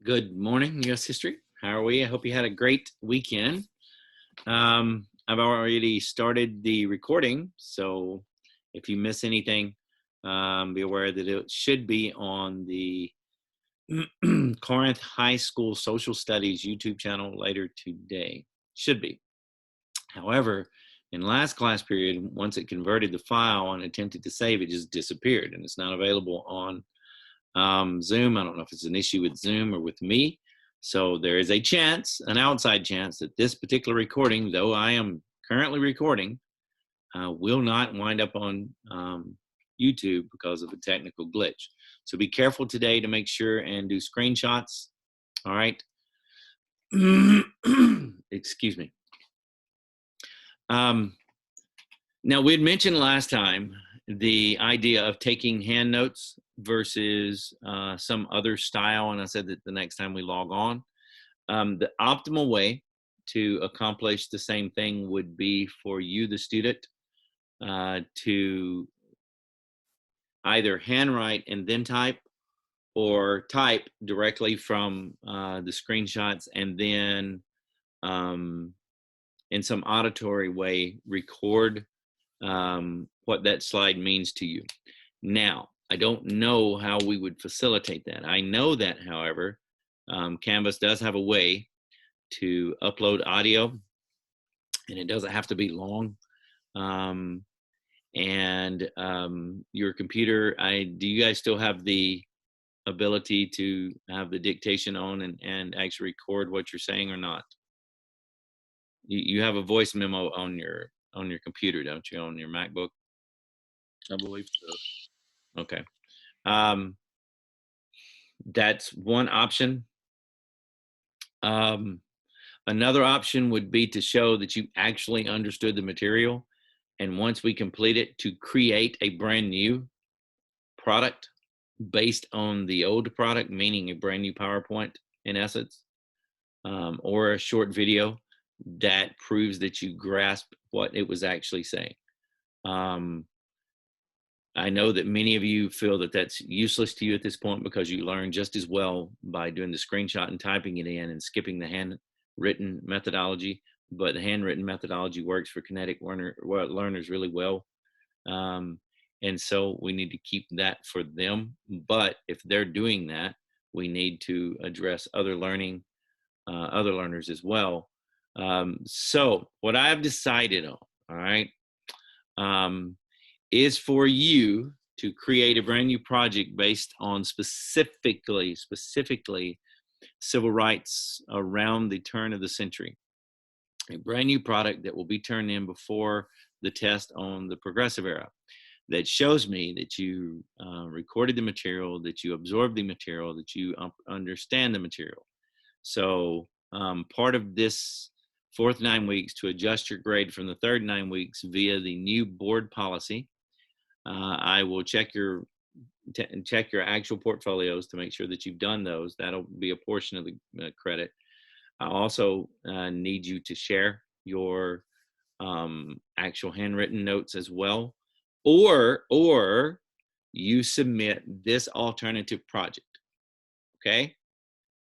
Good morning, U.S. History. How are we? I hope you had a great weekend. I've already started the recording, so if you miss anything, be aware that it should be on the Corinth High School Social Studies YouTube channel later today. Should be. However, in last class period, once it converted the file and attempted to save, it just disappeared, and it's not available on Zoom. I don't know if it's an issue with Zoom or with me. So there is a chance, an outside chance, that this particular recording, though I am currently recording, will not wind up on YouTube because of a technical glitch. So be careful today to make sure and do screenshots. All right. Excuse me. Now, we had mentioned last time the idea of taking hand notes versus some other style, and I said that the next time we log on, the optimal way to accomplish the same thing would be for you, the student, to either handwrite and then type, or type directly from the screenshots and then in some auditory way record what that slide means to you. Now, I don't know how we would facilitate that. I know that, however, Canvas does have a way to upload audio, and it doesn't have to be long. Your computer, do you guys still have the ability to have the dictation on and actually record what you're saying or not? You have a voice memo on your computer, don't you, on your MacBook? I believe so. Okay. That's one option. Another option would be to show that you actually understood the material, and once we complete it, to create a brand new product based on the old product, meaning a brand new PowerPoint in essence, or a short video that proves that you grasp what it was actually saying. I know that many of you feel that that's useless to you at this point because you learn just as well by doing the screenshot and typing it in and skipping the handwritten methodology. But the handwritten methodology works for kinetic learners really well. And so we need to keep that for them. But if they're doing that, we need to address other learners as well. So what I've decided on, all right, is for you to create a brand new project based on specifically civil rights around the turn of the century. A brand new product that will be turned in before the test on the progressive era, that shows me that you recorded the material, that you absorbed the material, that you understand the material. So part of this fourth 9 weeks to adjust your grade from the third 9 weeks via the new board policy. I will check your actual portfolios to make sure that you've done those. That'll be a portion of the credit. I also need you to share your actual handwritten notes as well, or you submit this alternative project. Okay,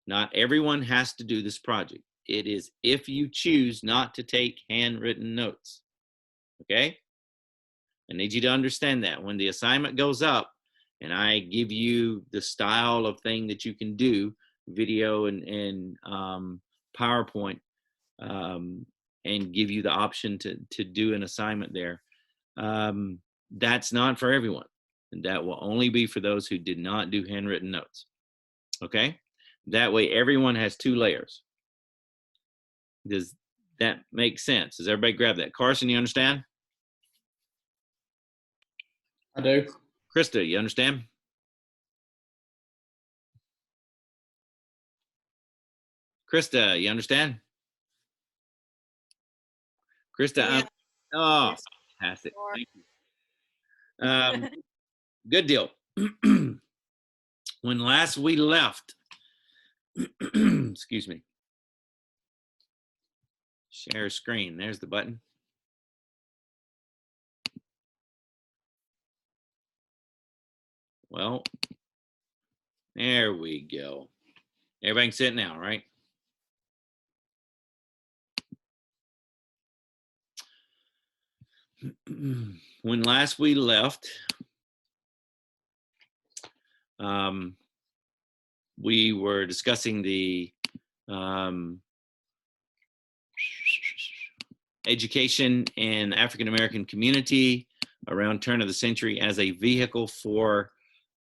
not everyone has to do this project. It is if you choose not to take handwritten notes. Okay, I need you to understand that when the assignment goes up and I give you the style of thing that you can do, video and PowerPoint, and give you the option to do an assignment there, that's not for everyone. And that will only be for those who did not do handwritten notes. Okay? That way everyone has two layers. Does that make sense? Does everybody grab that? Carson, you understand? I do. Krista, you understand? Krista, you understand? Krista, oh, fantastic. Thank you. Good deal. When last we left, excuse me, share screen. There's the button. Well, there we go. Everybody can see it now, right? When last we left, we were discussing the education in the African American community around turn of the century as a vehicle for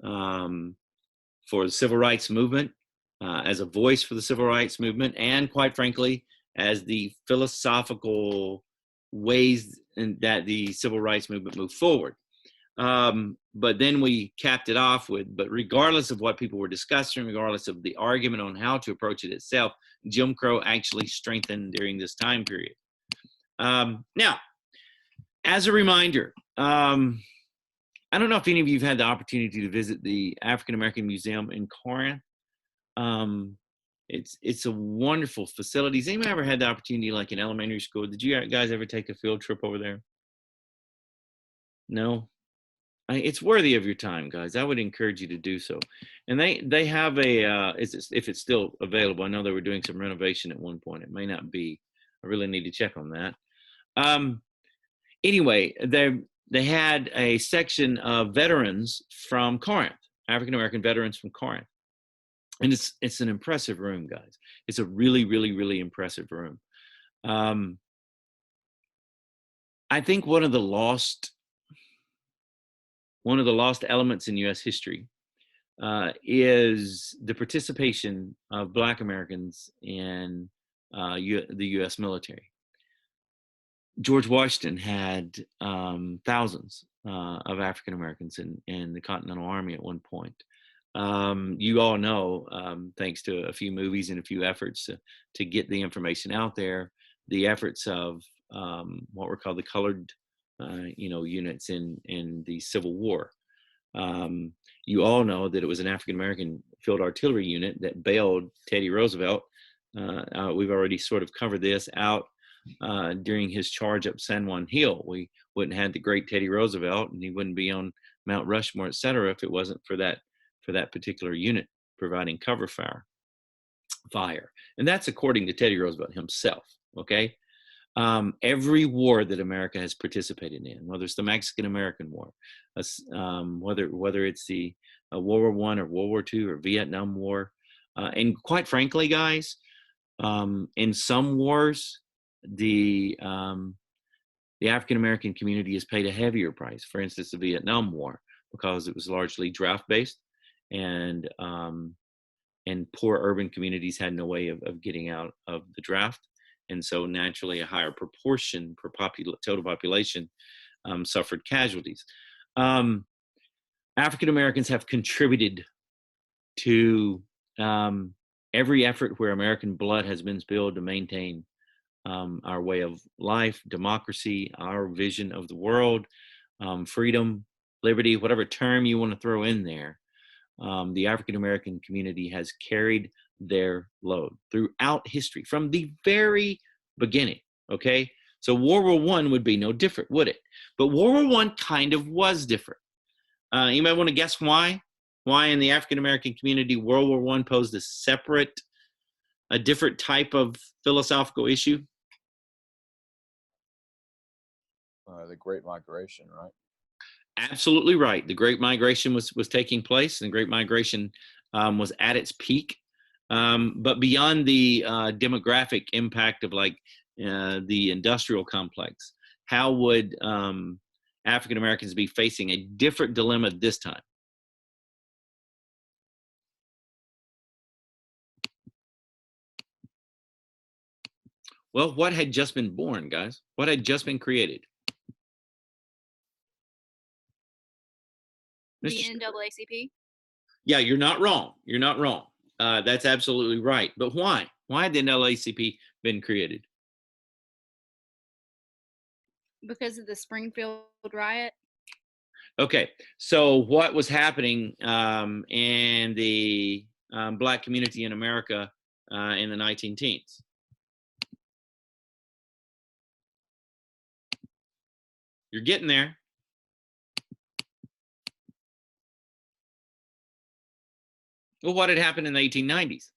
the civil rights movement, as a voice for the civil rights movement, and quite frankly, as the philosophical ways that the civil rights movement moved forward. But then we capped it off with, but regardless of what people were discussing, regardless of the argument on how to approach it itself, Jim Crow actually strengthened during this time period. Now, as a reminder, I don't know if any of you have had the opportunity to visit the African American Museum in Corinth. It's a wonderful facility. Has anyone ever had the opportunity, like in elementary school? Did you guys ever take a field trip over there? No? It's worthy of your time, guys. I would encourage you to do so. And they have a, if it's still available, I know they were doing some renovation at one point. It may not be. I really need to check on that. Anyway, they had a section of veterans from Corinth, African American veterans from Corinth. And it's an impressive room, guys. It's a really, really, really impressive room. I think one of the lost elements in U.S. history is the participation of Black Americans in the U.S. military. George Washington had thousands of African Americans in the Continental Army at one point. You all know, thanks to a few movies and a few efforts to get the information out there, the efforts of what were called the colored units in the Civil War. You all know that it was an African American field artillery unit that bailed Teddy Roosevelt. We've already sort of covered this out during his charge up San Juan Hill. We wouldn't have had the great Teddy Roosevelt, and he wouldn't be on Mount Rushmore, et cetera, if it wasn't for that particular unit providing cover fire. And that's according to Teddy Roosevelt himself. Okay. Every war that America has participated in, whether it's the Mexican-American War, whether it's the World War I or World War II or Vietnam War, and quite frankly, guys, in some wars, the African-American community has paid a heavier price. For instance, the Vietnam War, because it was largely draft-based, and poor urban communities had no way of getting out of the draft. And so naturally a higher proportion per total population suffered casualties. African Americans have contributed to every effort where American blood has been spilled to maintain our way of life, democracy, our vision of the world, freedom, liberty, whatever term you want to throw in there. The African American community has carried their load throughout history from the very beginning. Okay, so World War I would be no different, would it? But World War I kind of was different. You might want to guess why? Why in the African American community World War I posed a different type of philosophical issue? The Great Migration, right? Absolutely right. The Great Migration was taking place, and the Great Migration was at its peak. But beyond the demographic impact of like the industrial complex, how would African Americans be facing a different dilemma this time? Well, what had just been born, guys? What had just been created? The NAACP? Yeah, you're not wrong. You're not wrong. That's absolutely right. But why? Why had the NAACP been created? Because of the Springfield riot. Okay, so what was happening in the Black community in America in the 19-teens? You're getting there. Well, what had happened in the 1890s?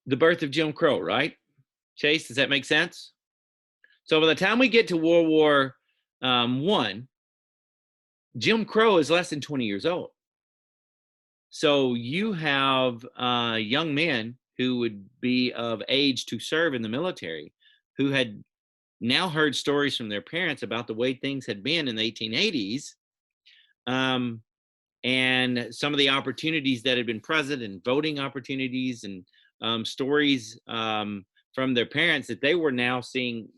the birth of Jim Crow, right? Chase, does that make sense? So by the time we get to World War I, Jim Crow is less than 20 years old. So you have young men who would be of age to serve in the military who had now heard stories from their parents about the way things had been in the 1880s, and some of the opportunities that had been present, and voting opportunities, and stories from their parents that they were now seeing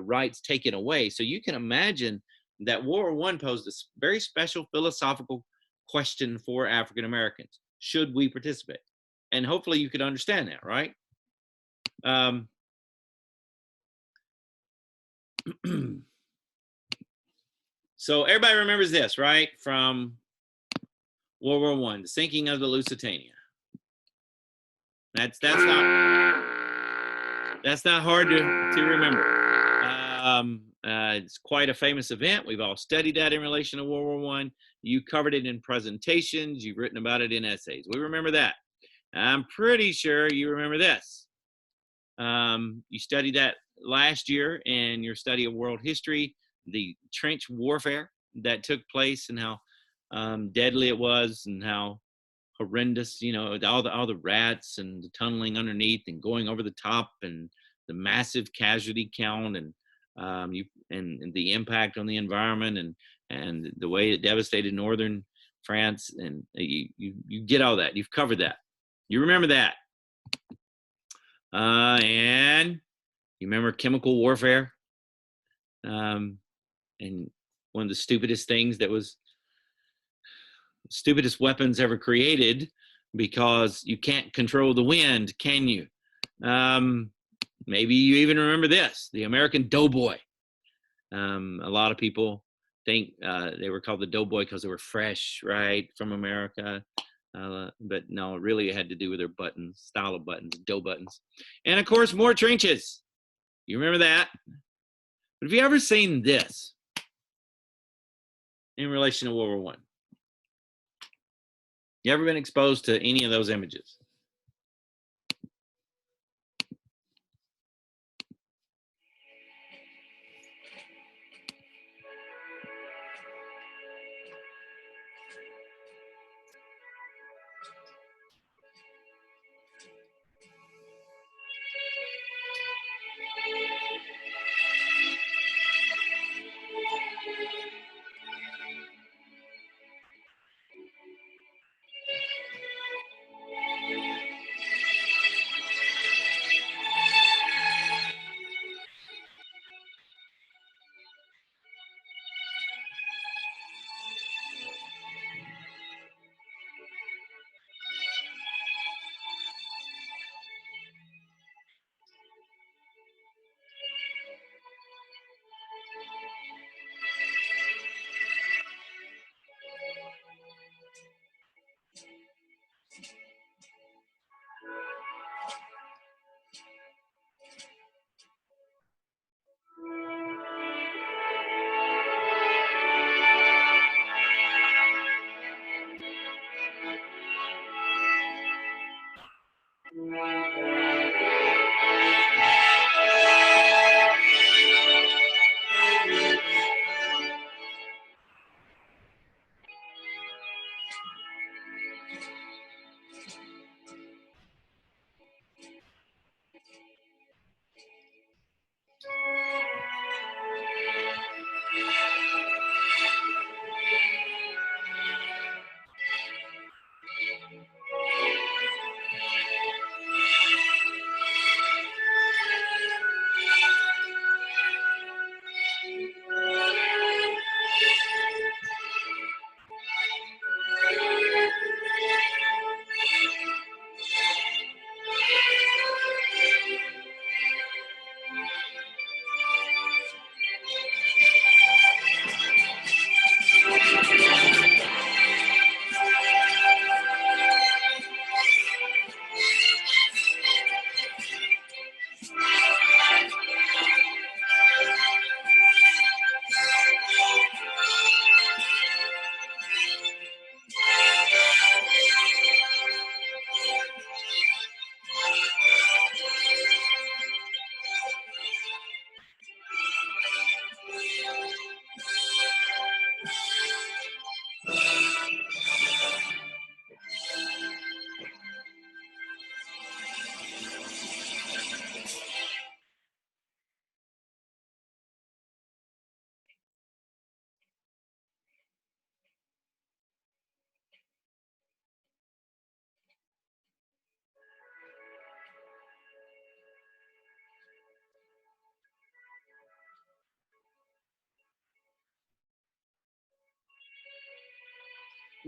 rights taken away. So you can imagine that World War I posed a very special philosophical question for African Americans. Should we participate? And hopefully you could understand that, right? So everybody remembers this, right? From World War I, the sinking of the Lusitania. That's not hard to remember. It's quite a famous event. We've all studied that in relation to World War I. You covered it in presentations. You've written about it in essays. We remember that. I'm pretty sure you remember this. You studied that last year in your study of world history, the trench warfare that took place and how deadly it was and how horrendous, all the rats and the tunneling underneath and going over the top and the massive casualty count and the impact on the environment and the way it devastated northern France, and you get all that. You've covered that. You remember that. And you remember chemical warfare, and one of the stupidest weapons ever created, because you can't control the wind, can you? Maybe you even remember this, the American doughboy. A lot of people think they were called the doughboy because they were fresh, right, from America. But no, it really had to do with their buttons, style of buttons, dough buttons. And of course, more trenches. You remember that? But have you ever seen this in relation to World War I? You ever been exposed to any of those images?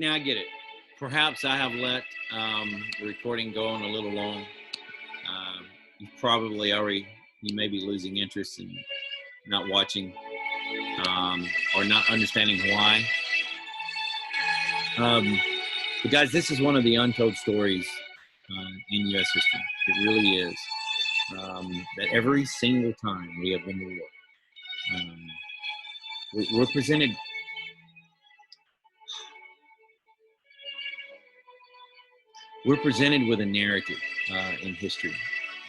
Now I get it. Perhaps I have let the recording go on a little long. You probably already, you may be losing interest in not watching or not understanding why. But guys, this is one of the untold stories in U.S. history. It really is. That every single time we have been to war, we're presented. We're presented with a narrative in history,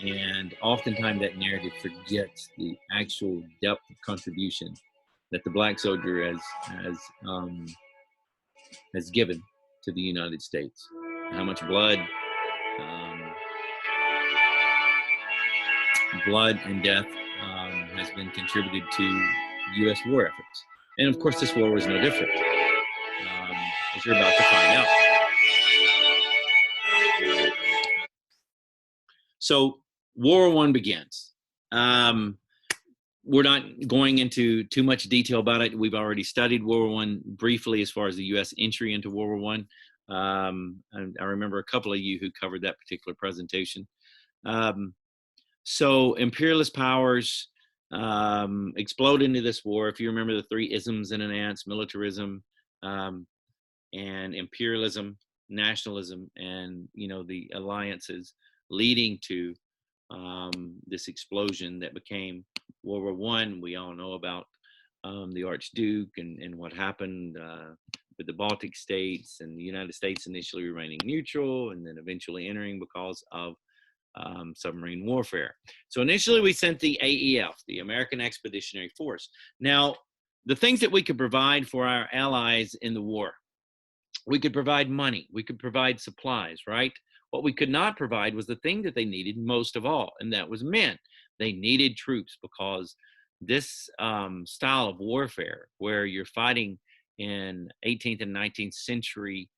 and oftentimes that narrative forgets the actual depth of contribution that the black soldier has given to the United States. How much blood and death has been contributed to U.S. war efforts. And of course, this war was no different, as you're about to find out. So World War I begins. We're not going into too much detail about it. We've already studied World War I briefly as far as the U.S. entry into World War I. And I remember a couple of you who covered that particular presentation. So imperialist powers explode into this war. If you remember the three isms in an ants: militarism, and imperialism, nationalism, and the alliances leading to this explosion that became World War I. We all know about the Archduke and what happened with the Baltic states and the United States initially remaining neutral and then eventually entering because of submarine warfare. So initially we sent the AEF, the American Expeditionary Force. Now, the things that we could provide for our allies in the war, we could provide money, we could provide supplies, right? What we could not provide was the thing that they needed most of all, and that was men. They needed troops because this style of warfare, where you're fighting in 18th and 19th century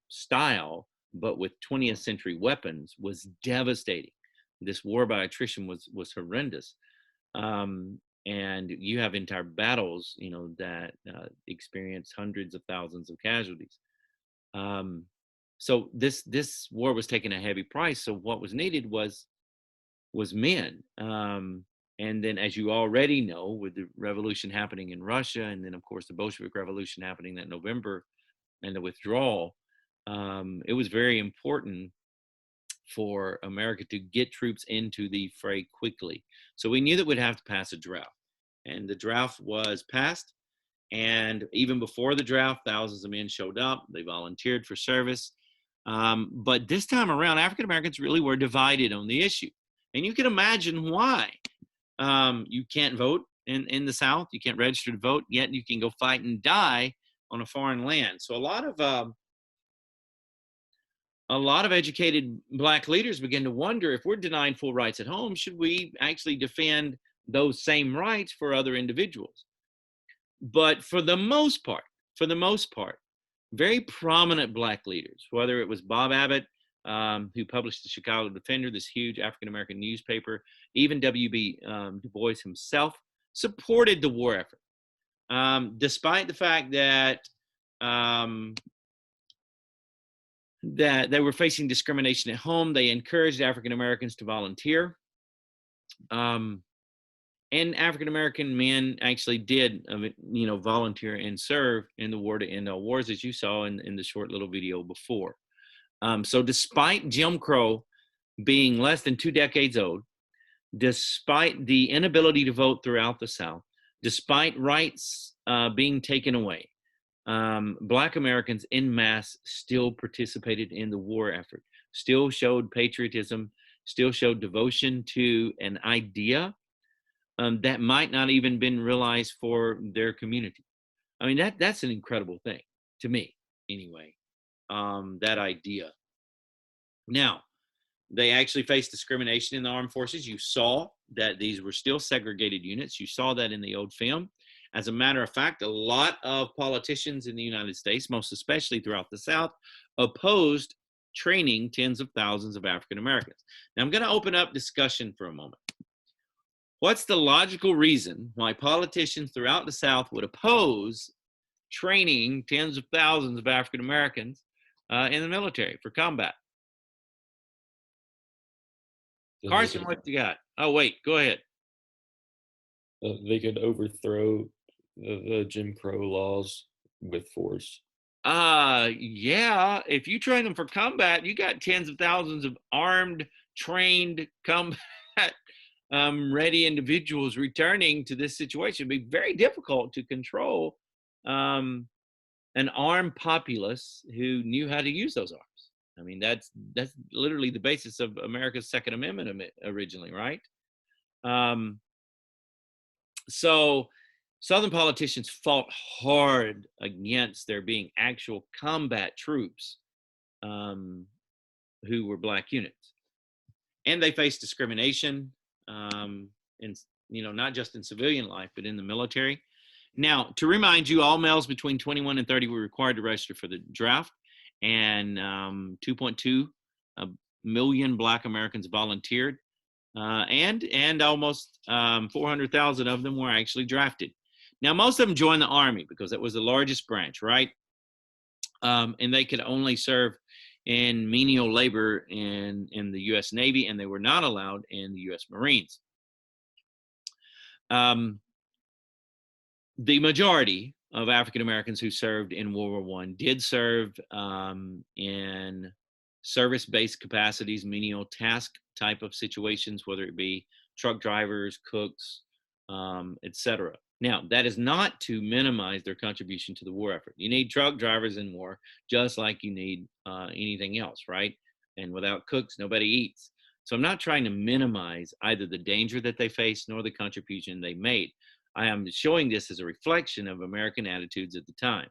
style, but with 20th century weapons, was devastating. This war by attrition was horrendous. And you have entire battles, that experience hundreds of thousands of casualties. So this war was taking a heavy price. So what was needed was men. And then, as you already know, with the revolution happening in Russia, and then of course the Bolshevik Revolution happening that November, and the withdrawal, it was very important for America to get troops into the fray quickly. So we knew that we'd have to pass a draft, and the draft was passed. And even before the draft, thousands of men showed up. They volunteered for service. But this time around, African Americans really were divided on the issue. And you can imagine why. You can't vote in the South. You can't register to vote, yet you can go fight and die on a foreign land. So a lot of educated black leaders begin to wonder, if we're denying full rights at home, should we actually defend those same rights for other individuals? But for the most part, very prominent black leaders, whether it was Bob Abbott, who published the Chicago Defender, this huge African-American newspaper, even W.B. Du Bois himself, supported the war effort. Despite the fact that they were facing discrimination at home, they encouraged African Americans to volunteer. And African American men actually did, volunteer and serve in the war to end all wars, as you saw in the short little video before. So despite Jim Crow being less than 2 decades old, despite the inability to vote throughout the South, despite rights being taken away, Black Americans en masse still participated in the war effort, still showed patriotism, still showed devotion to an idea that might not even been realized for their community. I mean, that's an incredible thing to me, anyway, that idea. Now, they actually faced discrimination in the armed forces. You saw that these were still segregated units. You saw that in the old film. As a matter of fact, a lot of politicians in the United States, most especially throughout the South, opposed training tens of thousands of African Americans. Now, I'm going to open up discussion for a moment. What's the logical reason why politicians throughout the South would oppose training tens of thousands of African Americans in the military for combat. Then Carson, they what you got? Oh, wait, go ahead. they could overthrow the Jim Crow laws with force. Yeah, if you train them for combat, you got tens of thousands of armed, trained combat ready individuals returning to this situation. It'd be very difficult to control an armed populace who knew how to use those arms. I mean, that's literally the basis of America's Second Amendment originally, right? So Southern politicians fought hard against there being actual combat troops who were black units, and they faced discrimination in, not just in civilian life but in the military. Now, to remind you, all males between 21 and 30 were required to register for the draft, and 2.2 million black Americans volunteered, and almost 400,000 of them were actually drafted. Now, most of them joined the Army because it was the largest branch, right? And they could only serve in menial labor in the U.S. Navy, and they were not allowed in the U.S. Marines. The majority of African Americans who served in World War I did serve in service-based capacities, menial task type of situations, whether it be truck drivers, cooks, etc. Now, that is not to minimize their contribution to the war effort. You need truck drivers in war, just like you need anything else, right? And without cooks, nobody eats. So I'm not trying to minimize either the danger that they faced nor the contribution they made. I am showing this as a reflection of American attitudes at the time.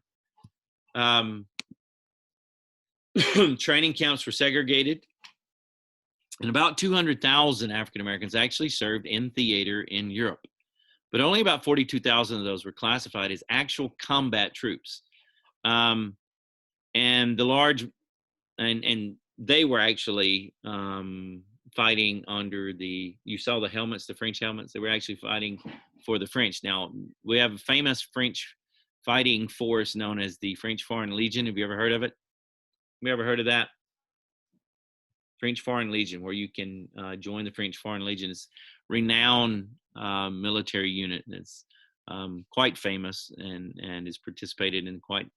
Training camps were segregated, and about 200,000 African Americans actually served in theater in Europe. But only about 42,000 of those were classified as actual combat troops. And the large, and they were actually fighting under you saw the helmets, the French helmets, they were actually fighting for the French. Now, we have a famous French fighting force known as the French Foreign Legion. Have you ever heard of it? Have you ever heard of that? French Foreign Legion, where you can join the French Foreign Legion. It's renowned military unit, and it's quite famous and has participated in quite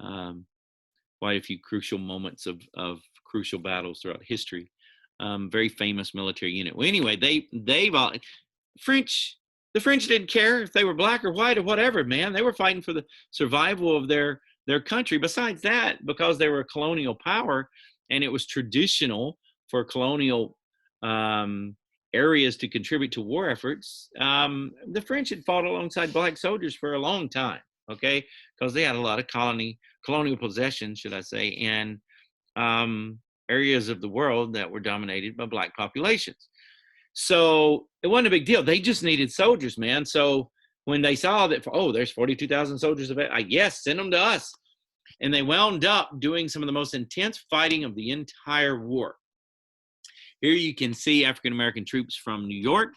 a few crucial moments of crucial battles throughout history. Very famous military unit. Well, anyway, the French didn't care if they were black or white or whatever, man. They were fighting for the survival of their country. Besides that, because they were a colonial power and it was traditional for colonial areas to contribute to war efforts, the French had fought alongside black soldiers for a long time, okay? Because they had a lot of colonial possessions, should I say, in areas of the world that were dominated by black populations. So it wasn't a big deal. They just needed soldiers, man. So when they saw that, there's 42,000 soldiers, yes, send them to us. And they wound up doing some of the most intense fighting of the entire war. Here you can see African-American troops from New York.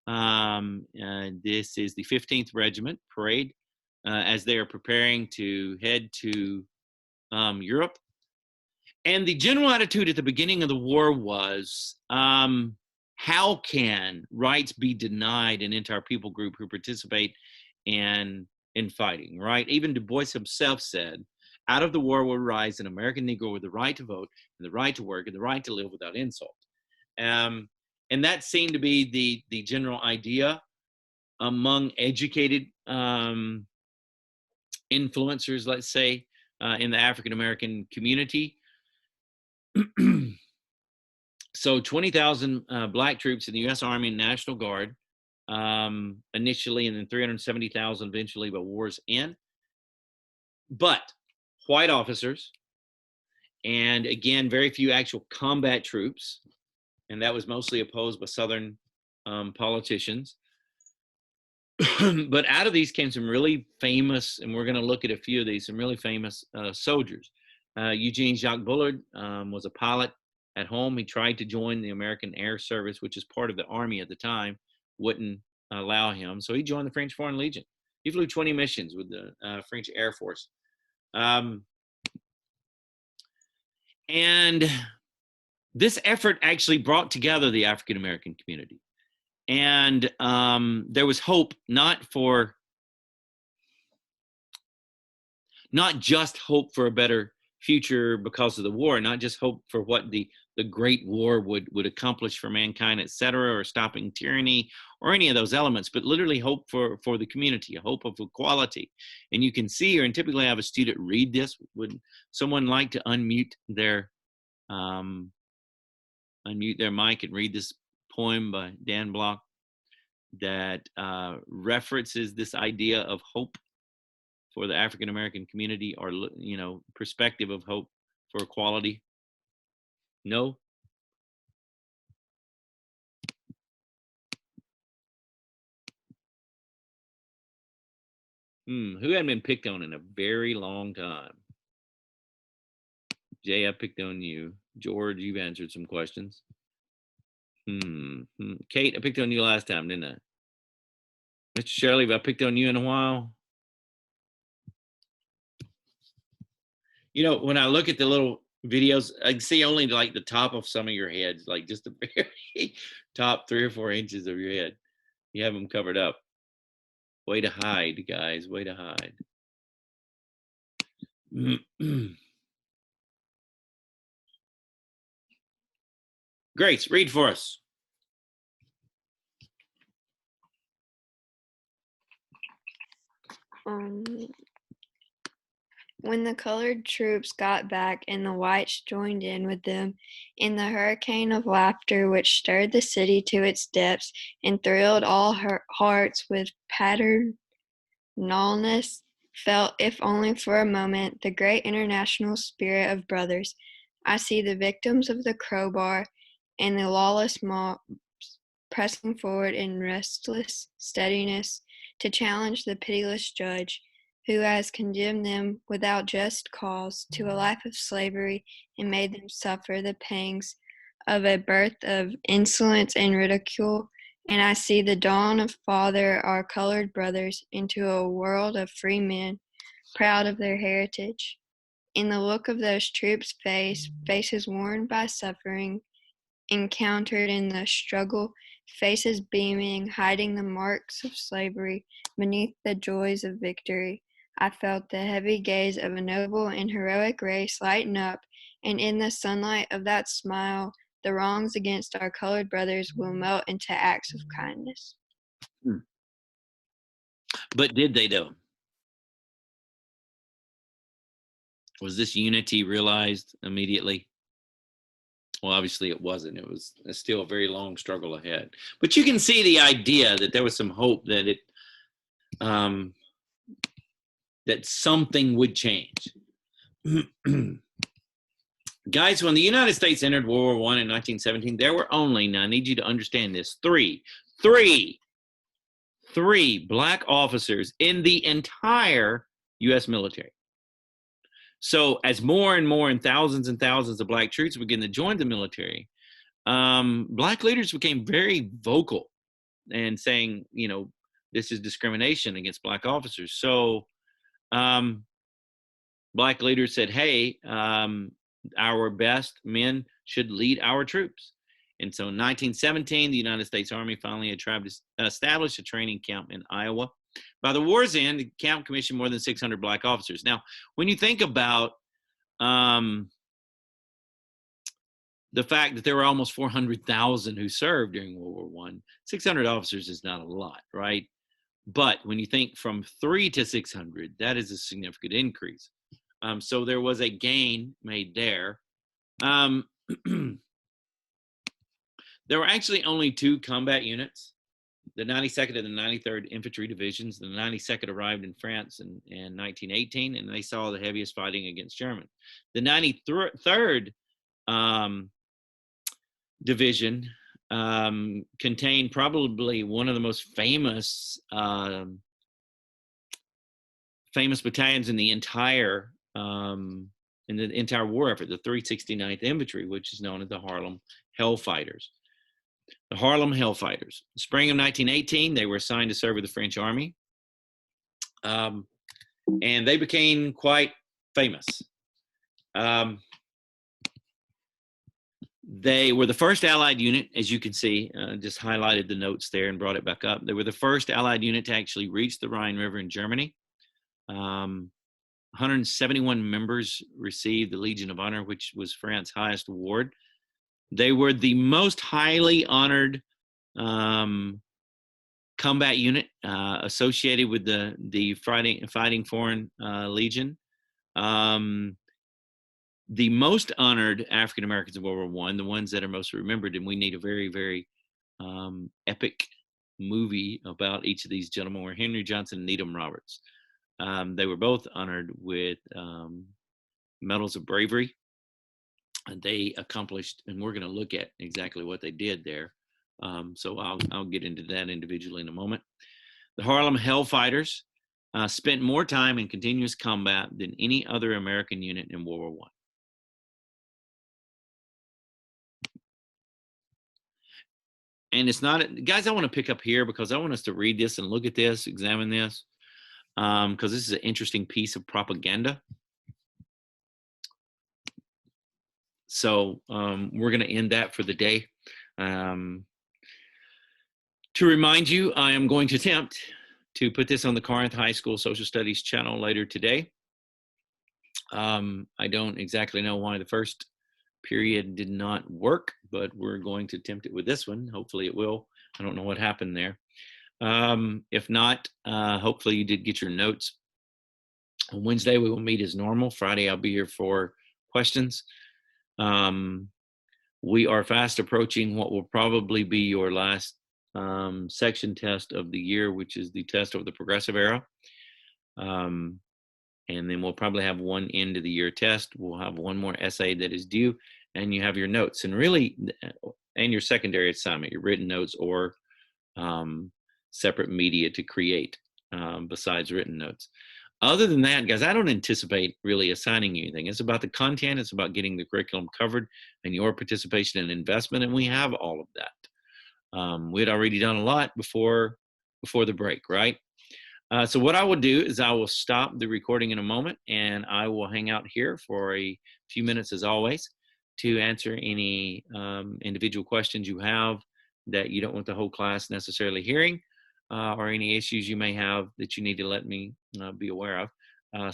This is the 15th Regiment parade as they are preparing to head to Europe. And the general attitude at the beginning of the war was, how can rights be denied an entire people group who participate in fighting, right? Even Du Bois himself said, out of the war will rise an American Negro with the right to vote and the right to work and the right to live without insult. And that seemed to be the general idea among educated influencers, let's say, in the African-American community. So 20,000 black troops in the U.S. Army and National Guard initially, and then 370,000 eventually by war's end. But white officers, and again, very few actual combat troops, and that was mostly opposed by Southern politicians. But out of these came some really famous, and we're going to look at a few of these, some really famous soldiers. Eugene Jacques Bullard was a pilot at home. He tried to join the American Air Service, which is part of the Army at the time, wouldn't allow him. So he joined the French Foreign Legion. He flew 20 missions with the French Air Force. And this effort actually brought together the African American community. And there was hope, not just hope for a better future because of the war, not just hope for what the Great War would accomplish for mankind, et cetera, or stopping tyranny or any of those elements, but literally hope for the community, a hope of equality. And you can see, or and typically have a student read this. Would someone like to unmute their mic and read this poem by Dan Block that references this idea of hope for the African American community, or perspective of hope for equality? No? Who hadn't been picked on in a very long time? Jay, I picked on you. George, you've answered some questions. Kate, I picked on you last time, didn't I? Mr. Shirley, have I picked on you in a while? When I look at the little videos, I can see only like the top of some of your heads, like just the very top 3 or 4 inches of your head. You have them covered up. Way to hide, guys. Way to hide. Grace, read for us. When the colored troops got back and the whites joined in with them in the hurricane of laughter which stirred the city to its depths and thrilled all her hearts with paternalness, felt, if only for a moment, the great international spirit of brothers. I see the victims of the crowbar and the lawless mobs pressing forward in restless steadiness to challenge the pitiless judge, who has condemned them without just cause to a life of slavery and made them suffer the pangs of a birth of insolence and ridicule. And I see the dawn of father our colored brothers into a world of free men, proud of their heritage. In the look of those troops' faces worn by suffering, encountered in the struggle, faces beaming, hiding the marks of slavery beneath the joys of victory, I felt the heavy gaze of a noble and heroic race lighten up, and in the sunlight of that smile, the wrongs against our colored brothers will melt into acts of kindness. But did they, though? Was this unity realized immediately? Well, obviously it wasn't. It was still a very long struggle ahead. But you can see the idea that there was some hope that that something would change. Guys, when the United States entered World War I in 1917, there were only, now I need you to understand this, three black officers in the entire U.S. military. So as more and more and thousands of black troops begin to join the military, black leaders became very vocal and saying, this is discrimination against black officers. So black leaders said, hey, our best men should lead our troops. And so in 1917, the United States Army finally established a training camp in Iowa. By the war's end, the camp commissioned more than 600 black officers. Now, when you think about the fact that there were almost 400,000 who served during World War I, 600 officers is not a lot, right? But when you think from 3 to 600, that is a significant increase. So there was a gain made there. There were actually only 2 combat units, the 92nd and the 93rd Infantry Divisions. The 92nd arrived in France in 1918, and they saw the heaviest fighting against Germans. The 93rd Division contained probably one of the most famous battalions in the entire war effort, the 369th Infantry, which is known as the Harlem Hellfighters. The Harlem Hellfighters. Spring of 1918, they were assigned to serve with the French Army. And they became quite famous. They were the first Allied unit, as you can see, just highlighted the notes there and brought it back up. They were the first Allied unit to actually reach the Rhine River in Germany. 171 members received the Legion of Honor, which was France's highest award. They were the most highly honored combat unit associated with the fighting Foreign Legion. The most honored African Americans of World War I, the ones that are most remembered, and we need a very, very epic movie about each of these gentlemen, were Henry Johnson and Needham Roberts. They were both honored with medals of bravery. And they accomplished, and we're going to look at exactly what they did there. So I'll get into that individually in a moment. The Harlem Hellfighters spent more time in continuous combat than any other American unit in World War I. And it's not, guys, I want to pick up here because I want us to read this and look at this, examine this, because this is an interesting piece of propaganda. So we're going to end that for the day. To remind you, I am going to attempt to put this on the Corinth High School Social Studies channel later today. I don't exactly know why the first period did not work, but we're going to attempt it with this one. Hopefully it will. I don't know what happened there. If not, hopefully you did get your notes. On Wednesday, we will meet as normal. Friday, I'll be here for questions. We are fast approaching what will probably be your last section test of the year, which is the test of the progressive era. And then we'll probably have one end of the year test. We'll have one more essay that is due, and you have your notes and really, and your secondary assignment, your written notes or separate media to create besides written notes. Other than that, guys, I don't anticipate really assigning you anything. It's about the content. It's about getting the curriculum covered and your participation and investment, and we have all of that. We had already done a lot before the break, right? So what I will do is I will stop the recording in a moment, and I will hang out here for a few minutes as always to answer any individual questions you have that you don't want the whole class necessarily hearing, or any issues you may have that you need to let me be aware of.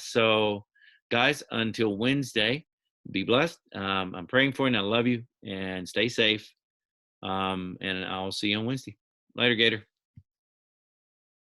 So guys, until Wednesday, be blessed. I'm praying for you and I love you, and stay safe. And I'll see you on Wednesday. Later, Gator.